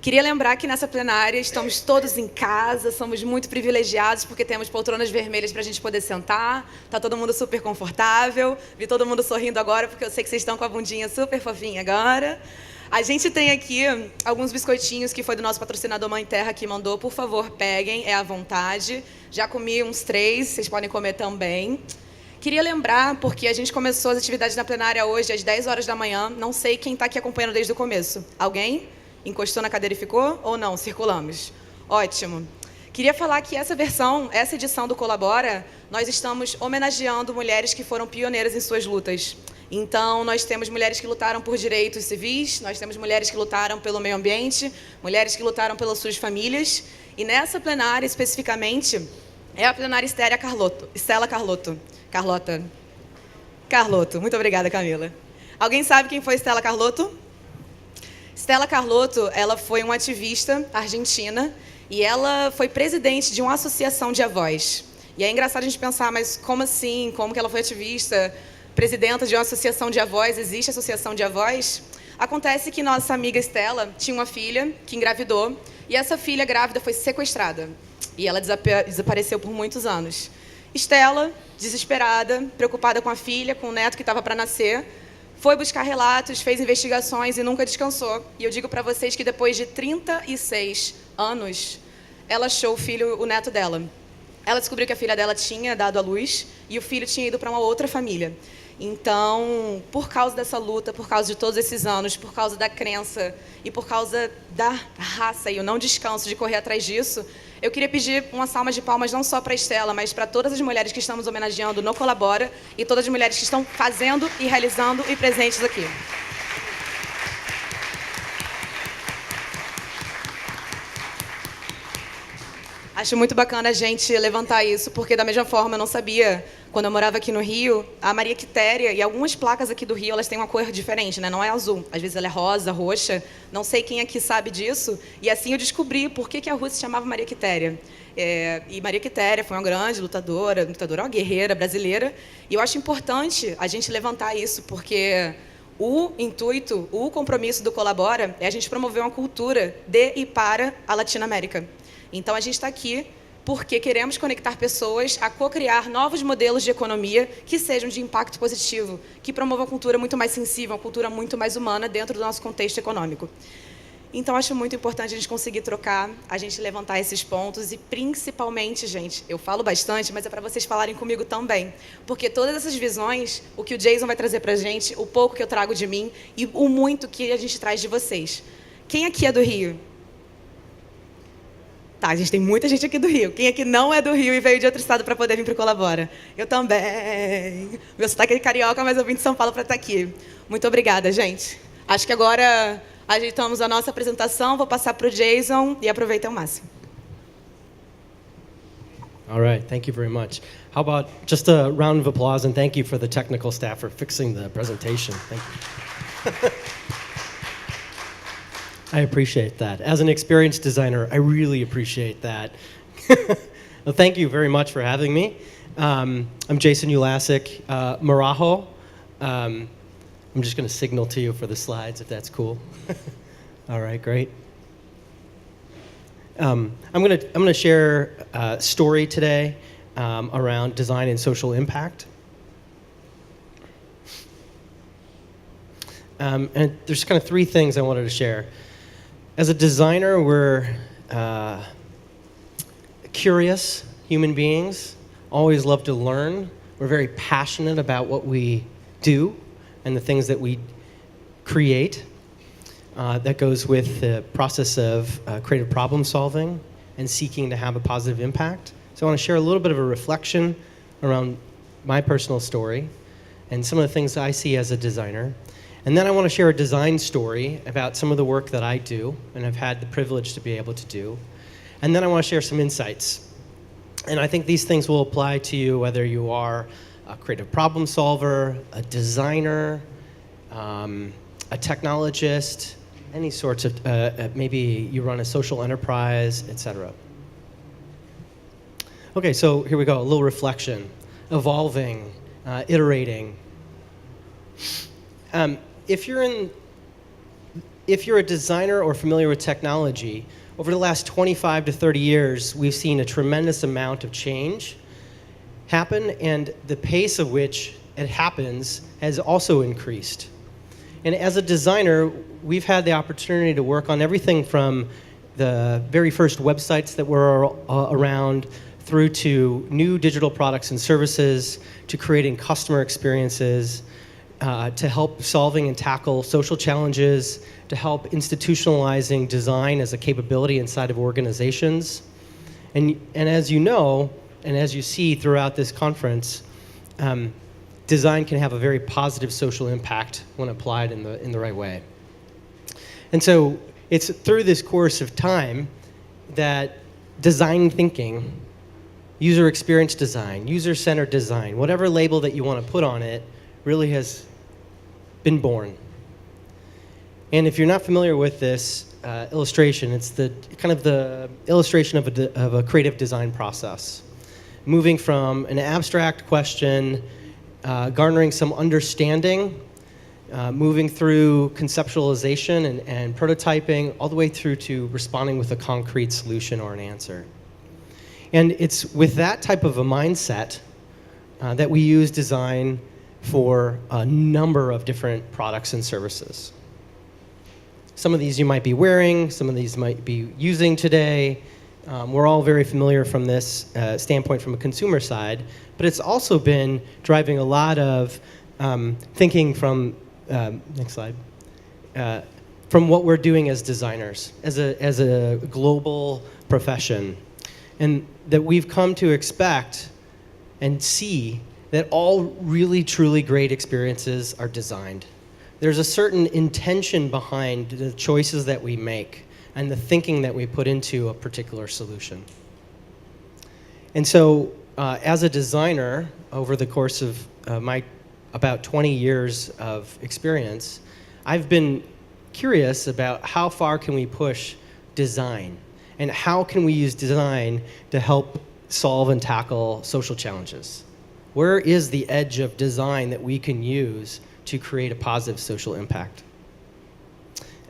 Queria lembrar que nessa plenária estamos todos em casa, somos muito privilegiados porque temos poltronas vermelhas para a gente poder sentar, está todo mundo super confortável, vi todo mundo sorrindo agora porque eu sei que vocês estão com a bundinha super fofinha agora. A gente tem aqui alguns biscoitinhos que foi do nosso patrocinador Mãe Terra que mandou, por favor, peguem, é à vontade. Já comi uns 3, vocês podem comer também. Queria lembrar, porque a gente começou as atividades na plenária hoje às 10 horas da manhã, não sei quem está aqui acompanhando desde o começo. Alguém? Encostou na cadeira e ficou? Ou não? Circulamos. Ótimo. Queria falar que essa edição do Colabora, nós estamos homenageando mulheres que foram pioneiras em suas lutas. Então, nós temos mulheres que lutaram por direitos civis, nós temos mulheres que lutaram pelo meio ambiente, mulheres que lutaram pelas suas famílias. E nessa plenária, especificamente, é a plenária Estela Carlotto. Muito obrigada, Camila. Alguém sabe quem foi Estela Carlotto? Estela Carlotto, ela foi uma ativista argentina e ela foi presidente de uma associação de avós. E é engraçado a gente pensar, mas como assim? Como que ela foi ativista, presidenta de uma associação de avós? Existe associação de avós? Acontece que nossa amiga Estela tinha uma filha que engravidou e essa filha grávida foi sequestrada. E ela desapareceu por muitos anos. Estela, desesperada, preocupada com a filha, com o neto que estava para nascer, foi buscar relatos, fez investigações e nunca descansou. E eu digo para vocês que depois de 36 anos, ela achou o neto dela. Ela descobriu que a filha dela tinha dado à luz e o filho tinha ido para uma outra família. Então, por causa dessa luta, por causa de todos esses anos, por causa da crença e por causa da raça e o não descanso de correr atrás disso, eu queria pedir uma salva de palmas não só para a Estela, mas para todas as mulheres que estamos homenageando no Colabora e todas as mulheres que estão fazendo e realizando e presentes aqui. Acho muito bacana a gente levantar isso, porque da mesma forma eu não sabia, quando eu morava aqui no Rio, a Maria Quitéria e algumas placas aqui do Rio, elas têm uma cor diferente, né? Não é azul, às vezes ela é rosa, roxa, não sei quem aqui sabe disso, e assim eu descobri por que a rua se chamava Maria Quitéria. E Maria Quitéria foi uma grande lutadora, uma guerreira brasileira, e eu acho importante a gente levantar isso, porque o intuito, o compromisso do Colabora é a gente promover uma cultura de e para a Latinoamérica. Então, a gente está aqui porque queremos conectar pessoas a co-criar novos modelos de economia que sejam de impacto positivo, que promovam uma cultura muito mais sensível, uma cultura muito mais humana dentro do nosso contexto econômico. Então, acho muito importante a gente conseguir trocar, a gente levantar esses pontos e, principalmente, gente, eu falo bastante, mas é para vocês falarem comigo também, porque todas essas visões, o que o Jason vai trazer para a gente, o pouco que eu trago de mim e o muito que a gente traz de vocês. Quem aqui é do Rio? Tá, a gente tem muita gente aqui do Rio. Quem aqui não é do Rio e veio de outro estado para poder vir para o Colabora? Eu também. Meu sotaque é carioca, mas eu vim de São Paulo para estar aqui. Muito obrigada, gente. Acho que agora ajeitamos a nossa apresentação. Vou passar para o Jason e aproveitem ao máximo. All right, thank you very much. How about just a round of applause and thank you for the technical staff for fixing the presentation. Thank you. I appreciate that. As an experienced designer, I really appreciate that. Well, thank you very much for having me. I'm Jason Ulaszek, Marajo. I'm just going to signal to you for the slides, if that's cool. All right, great. I'm going to share a story today around design and social impact. And there's kind of 3 things I wanted to share. As a designer, we're curious human beings, always love to learn. We're very passionate about what we do and the things that we create. That goes with the process of creative problem solving and seeking to have a positive impact. So I want to share a little bit of a reflection around my personal story and some of the things I see as a designer. And then I want to share a design story about some of the work that I do and have had the privilege to be able to do. And then I want to share some insights. And I think these things will apply to you whether you are a creative problem solver, a designer, a technologist, any sorts of, maybe you run a social enterprise, etc. Okay, so here we go, a little reflection. Evolving, iterating. If you're in if you're a designer or familiar with technology, over the last 25 to 30 years, we've seen a tremendous amount of change happen, and the pace of which it happens has also increased. And as a designer, we've had the opportunity to work on everything from the very first websites that were around, through to new digital products and services, to creating customer experiences, to help solving and tackle social challenges, to help institutionalizing design as a capability inside of organizations. And as you know, and as you see throughout this conference, design can have a very positive social impact when applied in the right way. And so it's through this course of time that design thinking, user experience design, user-centered design, whatever label that you want to put on it, really has been born. And if you're not familiar with this illustration, it's the kind of the illustration of a creative design process. Moving from an abstract question, garnering some understanding, moving through conceptualization and prototyping, all the way through to responding with a concrete solution or an answer. And it's with that type of a mindset that we use design for a number of different products and services. Some of these you might be wearing, some of these might be using today. We're all very familiar from this standpoint from a consumer side, but it's also been driving a lot of thinking from, next slide, from what we're doing as designers, as a global profession, and that we've come to expect and see that all really, truly great experiences are designed. There's a certain intention behind the choices that we make and the thinking that we put into a particular solution. And so, as a designer, over the course of my about 20 years of experience, I've been curious about how far can we push design, and how can we use design to help solve and tackle social challenges? Where is the edge of design that we can use to create a positive social impact?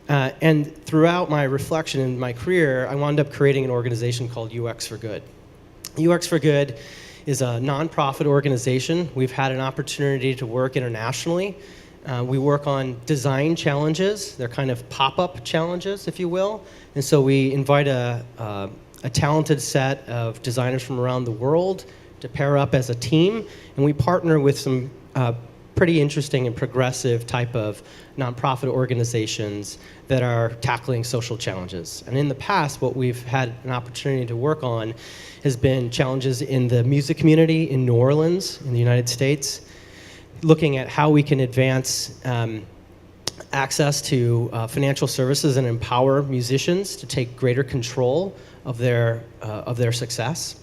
And throughout my reflection in my career, I wound up creating an organization called UX for Good. UX for Good is a nonprofit organization. We've had an opportunity to work internationally. We work on design challenges. They're kind of pop-up challenges, if you will. And so we invite a talented set of designers from around the world to pair up as a team, and we partner with some pretty interesting and progressive type of nonprofit organizations that are tackling social challenges. And in the past, what we've had an opportunity to work on has been challenges in the music community in New Orleans, in the United States, looking at how we can advance access to financial services and empower musicians to take greater control of their success.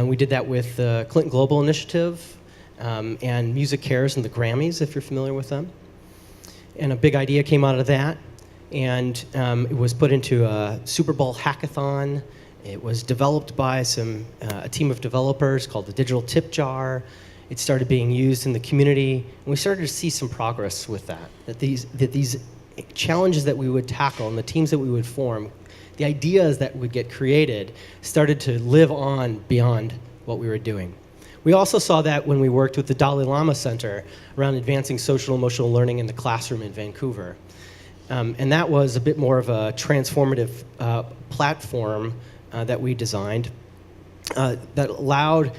We did that with the Clinton Global Initiative and Music Cares and the Grammys, if you're familiar with them. And a big idea came out of that, and it was put into a Super Bowl hackathon. It was developed by a team of developers called the Digital Tip Jar. It started being used in the community, and we started to see some progress with that these challenges that we would tackle and the teams that we would form, the ideas that would get created, started to live on beyond what we were doing. We also saw that when we worked with the Dalai Lama Center around advancing social emotional learning in the classroom in Vancouver. And that was a bit more of a transformative platform that we designed that allowed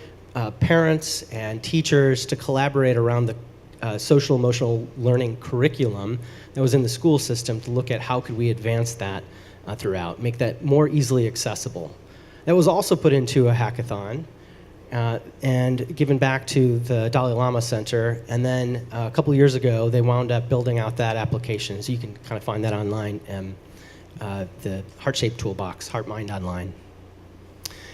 parents and teachers to collaborate around the social emotional learning curriculum that was in the school system to look at how could we advance that throughout, make that more easily accessible. That was also put into a hackathon and given back to the Dalai Lama Center, and then a couple years ago they wound up building out that application, so you can kind of find that online, the Heart-Shaped Toolbox, Heart Mind Online.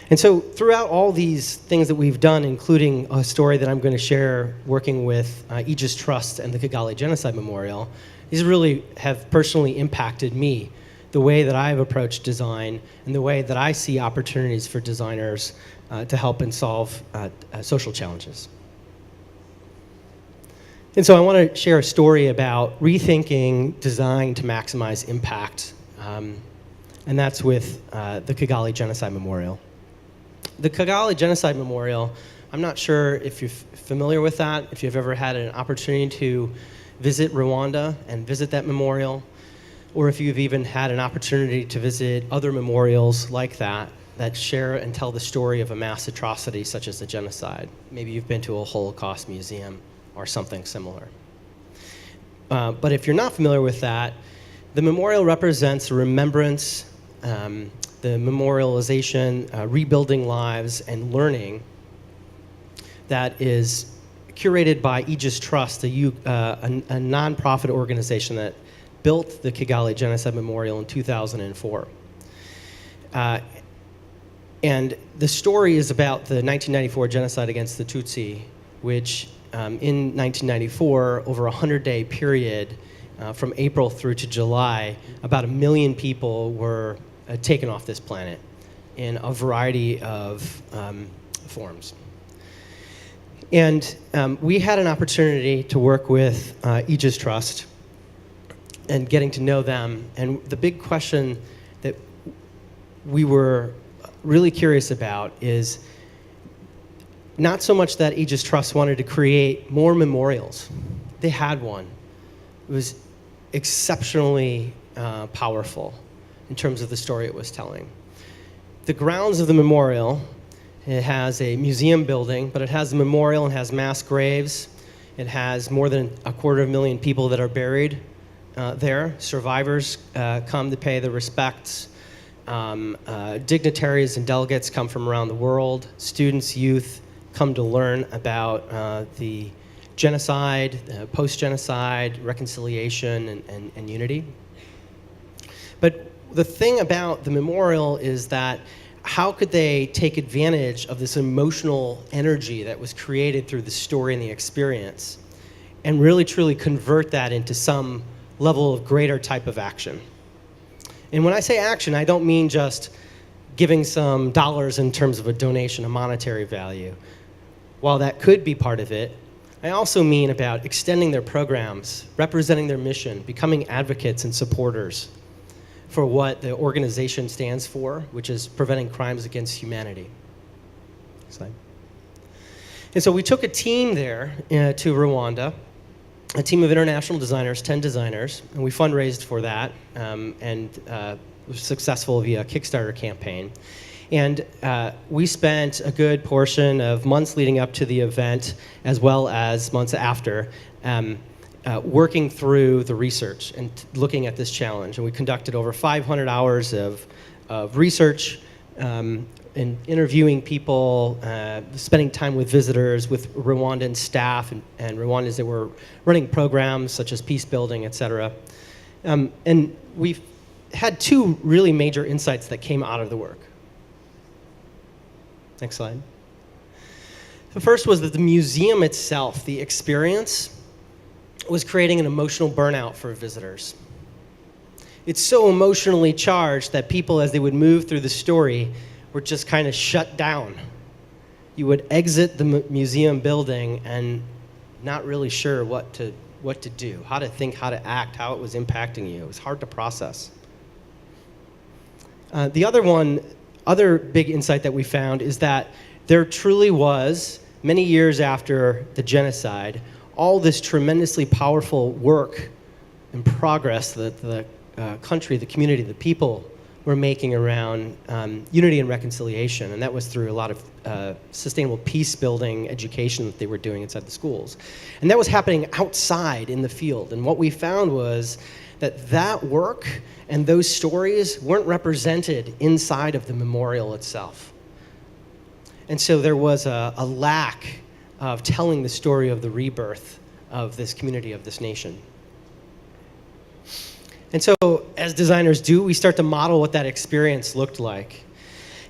And so throughout all these things that we've done, including a story that I'm going to share working with Aegis Trust and the Kigali Genocide Memorial, these really have personally impacted me, the way that I've approached design and the way that I see opportunities for designers to help and solve social challenges. And so I want to share a story about rethinking design to maximize impact, and that's with the Kigali Genocide Memorial. The Kigali Genocide Memorial, I'm not sure if you're familiar with that, if you've ever had an opportunity to visit Rwanda and visit that memorial, or if you've even had an opportunity to visit other memorials like that share and tell the story of a mass atrocity such as the genocide. Maybe you've been to a Holocaust museum or something similar. But if you're not familiar with that, the memorial represents remembrance, the memorialization, rebuilding lives, and learning that is curated by Aegis Trust, a nonprofit organization that built the Kigali Genocide Memorial in 2004. And the story is about the 1994 genocide against the Tutsi, which in 1994, over a 100-day period, from April through to July, about 1 million people were taken off this planet in a variety of forms. And we had an opportunity to work with Aegis Trust and getting to know them. And the big question that we were really curious about is not so much that Aegis Trust wanted to create more memorials. They had one. It was exceptionally powerful in terms of the story it was telling. The grounds of the memorial, it has a museum building, but it has a memorial and has mass graves. It has more than 250,000 people that are buried there. Survivors come to pay their respects. Dignitaries and delegates come from around the world. Students, youth come to learn about the genocide, post-genocide, reconciliation, and unity. But the thing about the memorial is that how could they take advantage of this emotional energy that was created through the story and the experience and really truly convert that into some level of greater type of action? And when I say action, I don't mean just giving some dollars in terms of a donation, a monetary value. While that could be part of it, I also mean about extending their programs, representing their mission, becoming advocates and supporters for what the organization stands for, which is preventing crimes against humanity. Next slide. And so we took a team there to Rwanda, a team of international designers, 10 designers, and we fundraised for that and was successful via a Kickstarter campaign. And we spent a good portion of months leading up to the event, as well as months after, working through the research and looking at this challenge. And we conducted over 500 hours of research and interviewing people, spending time with visitors, with Rwandan staff and Rwandans that were running programs such as peace building, et cetera. And we've had two really major insights that came out of the work. Next slide. The first was that the museum itself, the experience, was creating an emotional burnout for visitors. It's so emotionally charged that people, as they would move through the story, were just kind of shut down. You would exit the museum building and not really sure what to do, how to think, how to act, how it was impacting you. It was hard to process. The other big insight that we found is that there truly was, many years after the genocide, all this tremendously powerful work and progress that the country, the community, the people were making around unity and reconciliation. And that was through a lot of sustainable peace building education that they were doing inside the schools. And that was happening outside in the field. And what we found was that work and those stories weren't represented inside of the memorial itself. And so there was a lack of telling the story of the rebirth of this community, of this nation. And so, as designers do, we start to model what that experience looked like.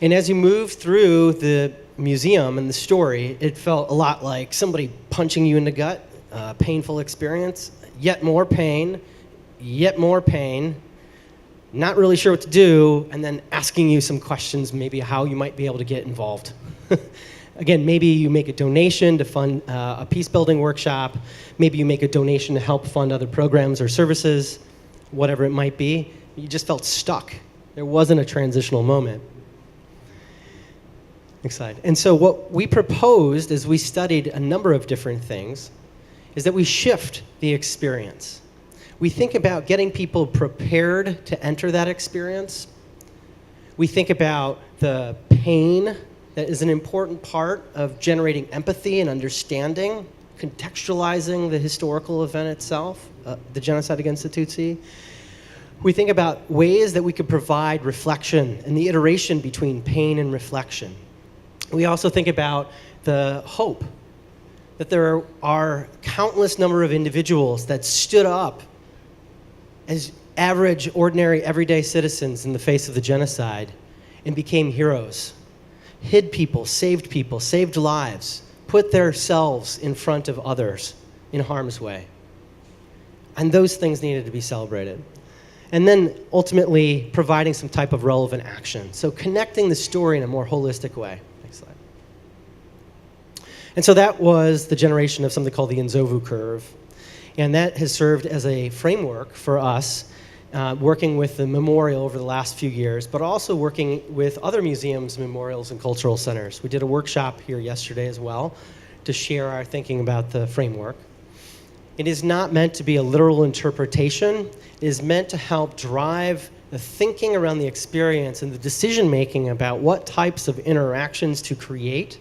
And as you move through the museum and the story, it felt a lot like somebody punching you in the gut, a painful experience, yet more pain, not really sure what to do, and then asking you some questions, maybe how you might be able to get involved. Again, maybe you make a donation to fund a peace building workshop. Maybe you make a donation to help fund other programs or services, whatever it might be. You just felt stuck. There wasn't a transitional moment. Next slide. And so what we proposed as we studied a number of different things is that we shift the experience. We think about getting people prepared to enter that experience. We think about the pain that is an important part of generating empathy and understanding, contextualizing the historical event itself, the genocide against the Tutsi. We think about ways that we could provide reflection and the iteration between pain and reflection. We also think about the hope that there are countless number of individuals that stood up as average, ordinary, everyday citizens in the face of the genocide and became heroes. Hid people, saved lives, put themselves in front of others in harm's way. And those things needed to be celebrated. And then ultimately providing some type of relevant action. So connecting the story in a more holistic way. Next slide. And so that was the generation of something called the Inzovu curve. And that has served as a framework for us working with the memorial over the last few years, but also working with other museums, memorials, and cultural centers. We did a workshop here yesterday as well to share our thinking about the framework. It is not meant to be a literal interpretation. It is meant to help drive the thinking around the experience and the decision-making about what types of interactions to create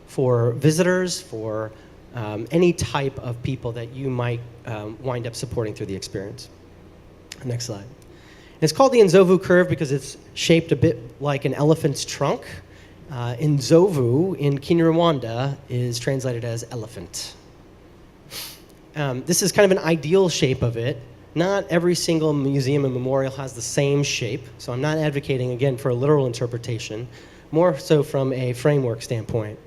for visitors, for any type of people that you might wind up supporting through the experience. Next slide. And it's called the Inzovu curve because it's shaped a bit like an elephant's trunk. Inzovu in Kinyarwanda is translated as elephant. This is kind of an ideal shape of it. Not every single museum and memorial has the same shape, so I'm not advocating, again, for a literal interpretation, more so from a framework standpoint.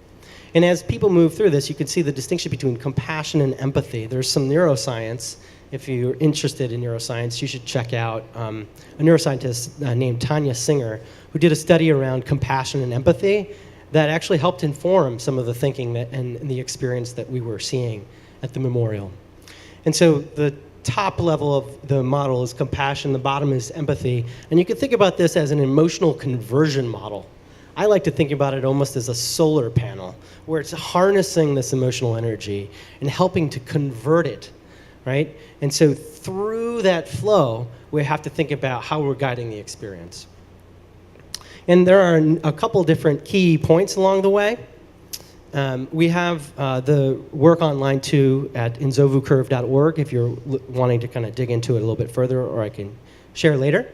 And as people move through this, you can see the distinction between compassion and empathy. There's some neuroscience. If you're interested in neuroscience, you should check out a neuroscientist named Tanya Singer, who did a study around compassion and empathy that actually helped inform some of the thinking and the experience that we were seeing at the memorial. And so the top level of the model is compassion, the bottom is empathy. And you can think about this as an emotional conversion model. I like to think about it almost as a solar panel, where it's harnessing this emotional energy and helping to convert it, right? And so through that flow, we have to think about how we're guiding the experience. And there are a couple different key points along the way. We have the work online too at inzovucurve.org if you're wanting to kind of dig into it a little bit further, or I can share later.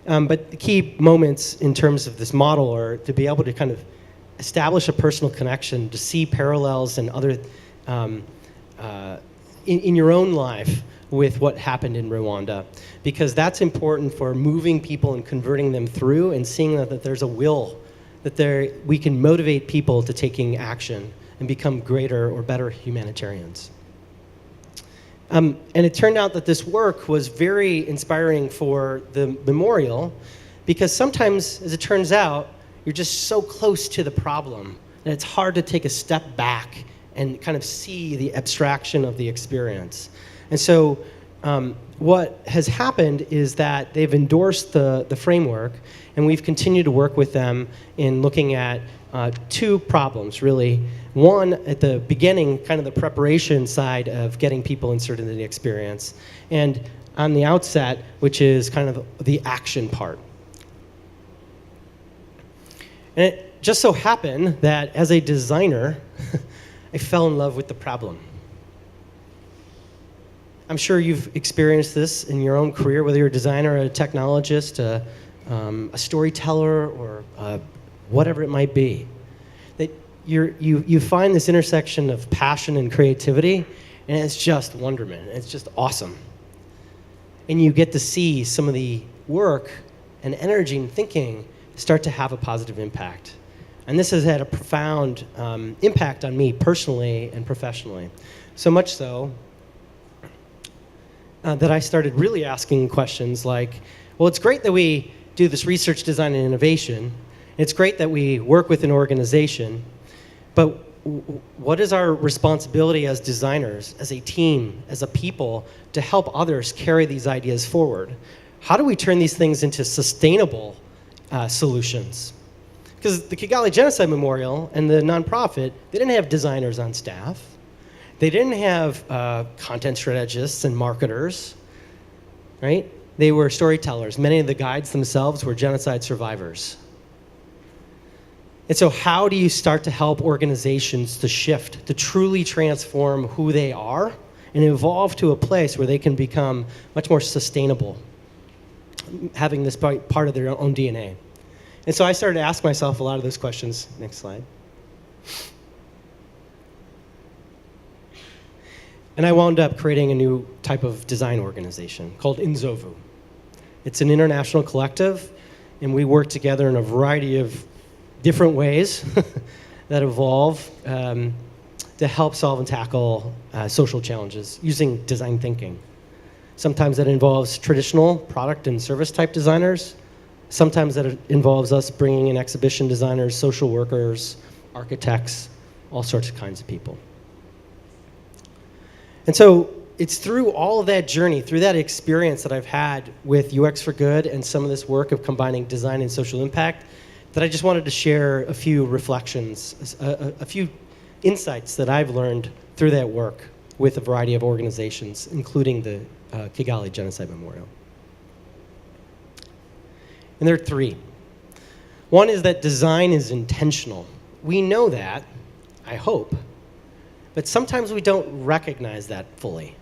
But the key moments in terms of this model are to be able to kind of establish a personal connection, to see parallels and other in your own life with what happened in Rwanda, because that's important for moving people and converting them through and seeing that there's a will, that we can motivate people to taking action and become greater or better humanitarians. And it turned out that this work was very inspiring for the memorial, because sometimes, as it turns out, you're just so close to the problem that it's hard to take a step back and kind of see the abstraction of the experience. And so what has happened is that they've endorsed the framework, and we've continued to work with them in looking at two problems, really. One, at the beginning, kind of the preparation side of getting people inserted into the experience, and on the outset, which is kind of the action part. And it just so happened that as a designer, I fell in love with the problem. I'm sure you've experienced this in your own career, whether you're a designer, a technologist, a storyteller, or whatever it might be. That you find this intersection of passion and creativity, and it's just wonderment. It's just awesome. And you get to see some of the work and energy and thinking start to have a positive impact. And this has had a profound impact on me personally and professionally. So much so that I started really asking questions like, well, it's great that we do this research, design, and innovation. It's great that we work with an organization. But what is our responsibility as designers, as a team, as a people, to help others carry these ideas forward? How do we turn these things into sustainable solutions? Because the Kigali Genocide Memorial and the nonprofit, they didn't have designers on staff. They didn't have content strategists and marketers, right? They were storytellers. Many of the guides themselves were genocide survivors. And so how do you start to help organizations to shift, to truly transform who they are and evolve to a place where they can become much more sustainable, having this part of their own DNA? And so I started to ask myself a lot of those questions. Next slide. And I wound up creating a new type of design organization called Inzovu. It's an international collective, and we work together in a variety of different ways that evolve to help solve and tackle social challenges using design thinking. Sometimes that involves traditional product and service type designers. Sometimes that involves us bringing in exhibition designers, social workers, architects, all sorts of kinds of people. And so it's through all of that journey, through that experience that I've had with UX for Good and some of this work of combining design and social impact, that I just wanted to share a few reflections, a few insights that I've learned through that work with a variety of organizations, including the Kigali Genocide Memorial. And there are three. One is that design is intentional. We know that, I hope, but sometimes we don't recognize that fully.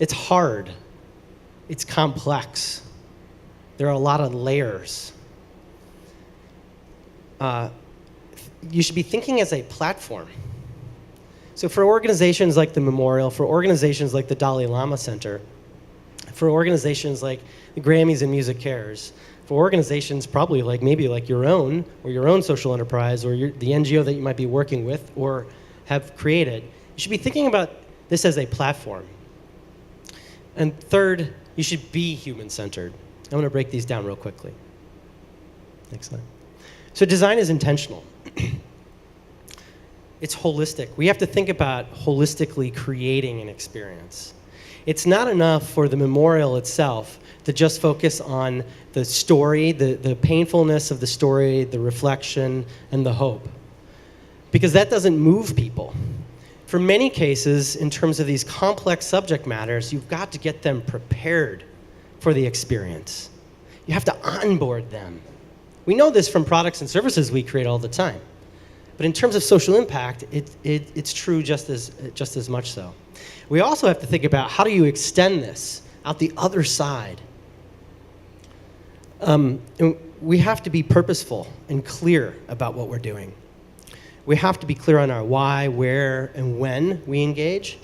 It's hard. It's complex. There are a lot of layers. You should be thinking as a platform. So for organizations like the Memorial, for organizations like the Dalai Lama Center, for organizations like the Grammys and Music Cares, for organizations probably like maybe like your own, or your own social enterprise, or the NGO that you might be working with or have created, you should be thinking about this as a platform. And third, you should be human-centered. I'm going to break these down real quickly. Next slide. So design is intentional. It's holistic. We have to think about holistically creating an experience. It's not enough for the memorial itself to just focus on the story, the painfulness of the story, the reflection, and the hope. Because that doesn't move people. For many cases, in terms of these complex subject matters, you've got to get them prepared for the experience. You have to onboard them. We know this from products and services we create all the time. But in terms of social impact, it's true just as much so. We also have to think about how do you extend this out the other side. And we have to be purposeful and clear about what we're doing. We have to be clear on our why, where, and when we engage.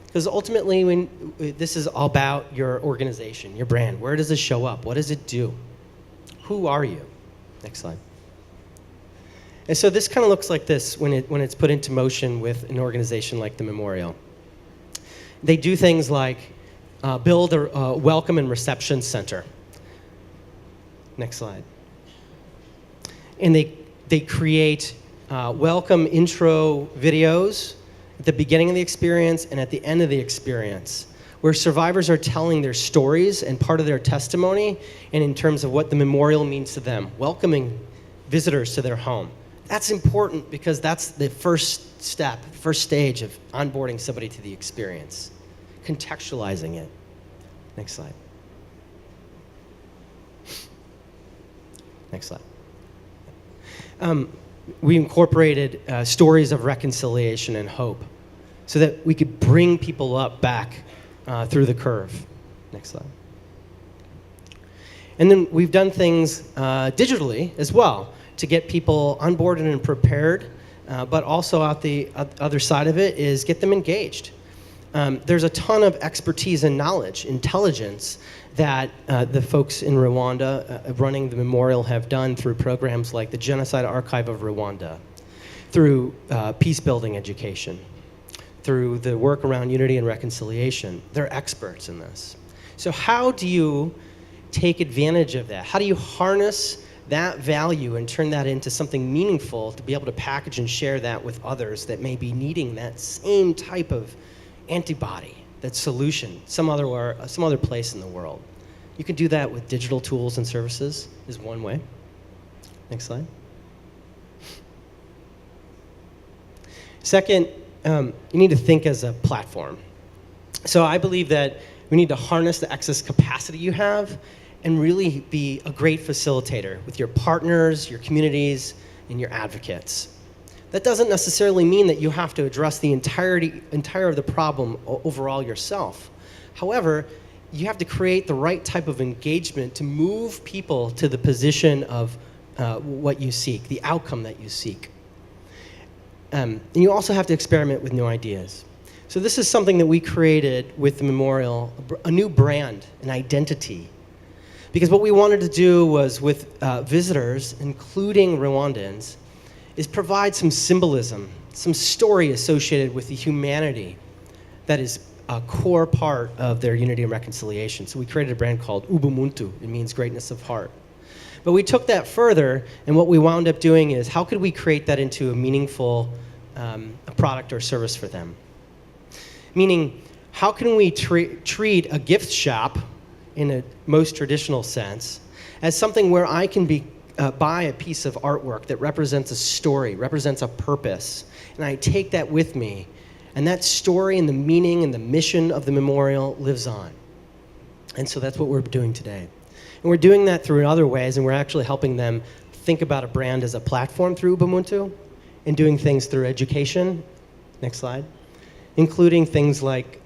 Because ultimately, this is all about your organization, your brand. Where does it show up? What does it do? Who are you? Next slide. And so this kind of looks like this when it's put into motion with an organization like the Memorial. They do things like build a welcome and reception center. Next slide. And they create welcome intro videos at the beginning of the experience and at the end of the experience, where survivors are telling their stories and part of their testimony, and in terms of what the memorial means to them, welcoming visitors to their home. That's important because that's the first step, first stage of onboarding somebody to the experience, contextualizing it. Next slide. Next slide. We incorporated stories of reconciliation and hope so that we could bring people up back through the curve. Next slide. And then we've done things digitally as well to get people onboarded and prepared, but also out the other side of it is get them engaged. There's a ton of expertise and knowledge, intelligence that the folks in Rwanda running the memorial have done through programs like the Genocide Archive of Rwanda, through peace-building education, through the work around unity and reconciliation. They're experts in this. So how do you take advantage of that? How do you harness that value and turn that into something meaningful to be able to package and share that with others that may be needing that same type of antibody, that solution, some other place in the world. You can do that with digital tools and services is one way. Next slide. Second, you need to think as a platform. So I believe that we need to harness the excess capacity you have and really be a great facilitator with your partners, your communities, and your advocates. That doesn't necessarily mean that you have to address the entire of the problem overall yourself. However, you have to create the right type of engagement to move people to the position of what you seek, the outcome that you seek. And you also have to experiment with new ideas. So this is something that we created with the memorial, a new brand, an identity. Because what we wanted to do was with visitors, including Rwandans, is provide some symbolism, some story associated with the humanity that is a core part of their unity and reconciliation. So we created a brand called Ubuntu. It means greatness of heart. But we took that further, and what we wound up doing is how could we create that into a meaningful a product or service for them? Meaning, how can we treat a gift shop in a most traditional sense as something where I can buy a piece of artwork that represents a story, represents a purpose, and I take that with me, and that story and the meaning and the mission of the memorial lives on. And so that's what we're doing today. And we're doing that through other ways, and we're actually helping them think about a brand as a platform through Ubuntu, and doing things through education, next slide, including things like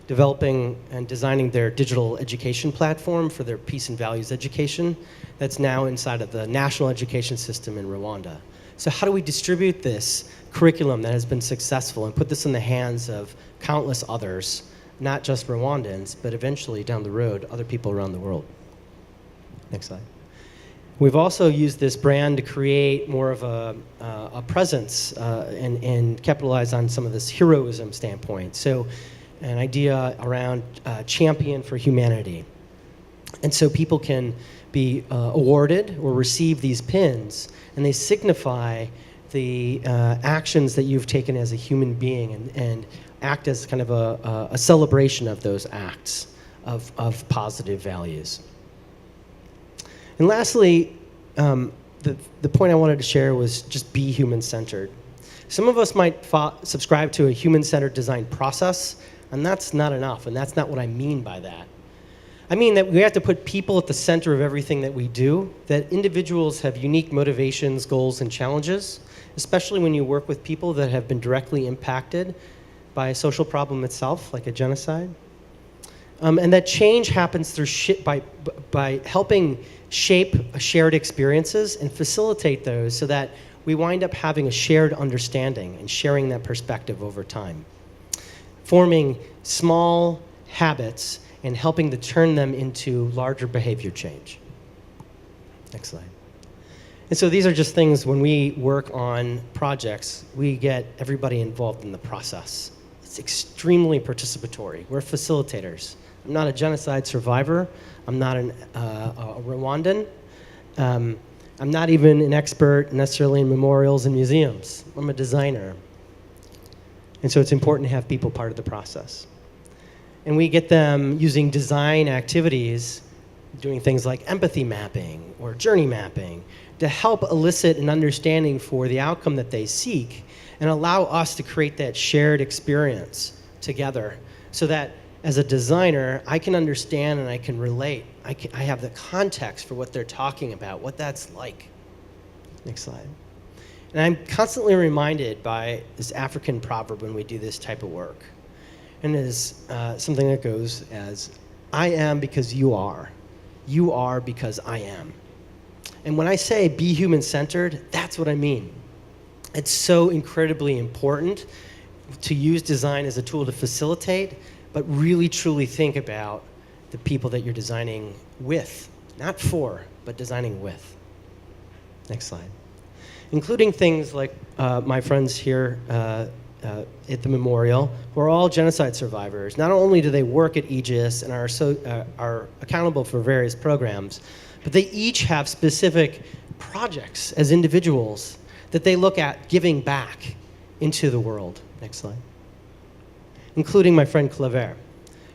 developing and designing their digital education platform for their peace and values education that's now inside of the national education system in Rwanda. So how do we distribute this curriculum that has been successful and put this in the hands of countless others, not just Rwandans, but eventually down the road, other people around the world? Next slide. We've also used this brand to create more of a presence and capitalize on some of this heroism standpoint. So an idea around champion for humanity. And so people can be awarded or receive these pins, and they signify the actions that you've taken as a human being and act as kind of a celebration of those acts of positive values. And lastly, the point I wanted to share was just be human-centered. Some of us might subscribe to a human-centered design process, and that's not enough, and that's not what I mean by that. I mean that we have to put people at the center of everything that we do, that individuals have unique motivations, goals, and challenges, especially when you work with people that have been directly impacted by a social problem itself, like a genocide. And that change happens through by helping shape shared experiences and facilitate those so that we wind up having a shared understanding and sharing that perspective over time. Forming small habits and helping to turn them into larger behavior change. Next slide. And so these are just things when we work on projects, we get everybody involved in the process. It's extremely participatory. We're facilitators. I'm not a genocide survivor. I'm not a Rwandan. I'm not even an expert necessarily in memorials and museums. I'm a designer. And so it's important to have people part of the process. And we get them using design activities, doing things like empathy mapping or journey mapping to help elicit an understanding for the outcome that they seek and allow us to create that shared experience together so that as a designer, I can understand and I can relate. I have the context for what they're talking about, what that's like. Next slide. And I'm constantly reminded by this African proverb when we do this type of work. And it is something that goes as, I am because you are. You are because I am. And when I say be human-centered, that's what I mean. It's so incredibly important to use design as a tool to facilitate, but really truly think about the people that you're designing with, not for, but designing with. Next slide. Including things like my friends here at the memorial who are all genocide survivors. Not only do they work at Aegis and are accountable for various programs, but they each have specific projects as individuals that they look at giving back into the world. Next slide. Including my friend Claver.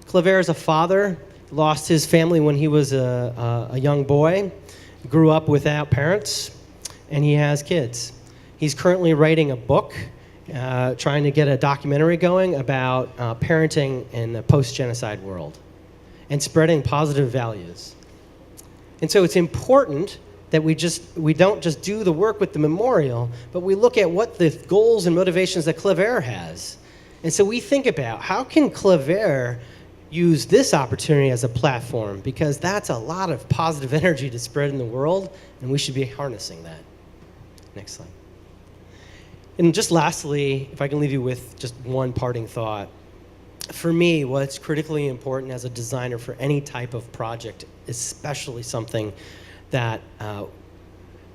Claver is a father, lost his family when he was a young boy, grew up without parents, and he has kids. He's currently writing a book, trying to get a documentary going about parenting in the post-genocide world and spreading positive values. And so it's important that we don't just do the work with the memorial, but we look at what the goals and motivations that Claver has. And so we think about how can Claver use this opportunity as a platform, because that's a lot of positive energy to spread in the world, and we should be harnessing that. Next slide. And just lastly, if I can leave you with just one parting thought. For me, what's critically important as a designer for any type of project, especially something that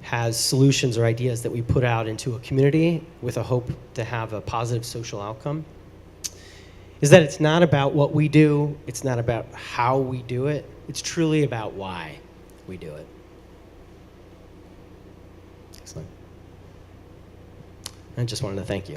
has solutions or ideas that we put out into a community with a hope to have a positive social outcome, is that it's not about what we do, it's not about how we do it, it's truly about why we do it. Excellent. I just wanted to thank you.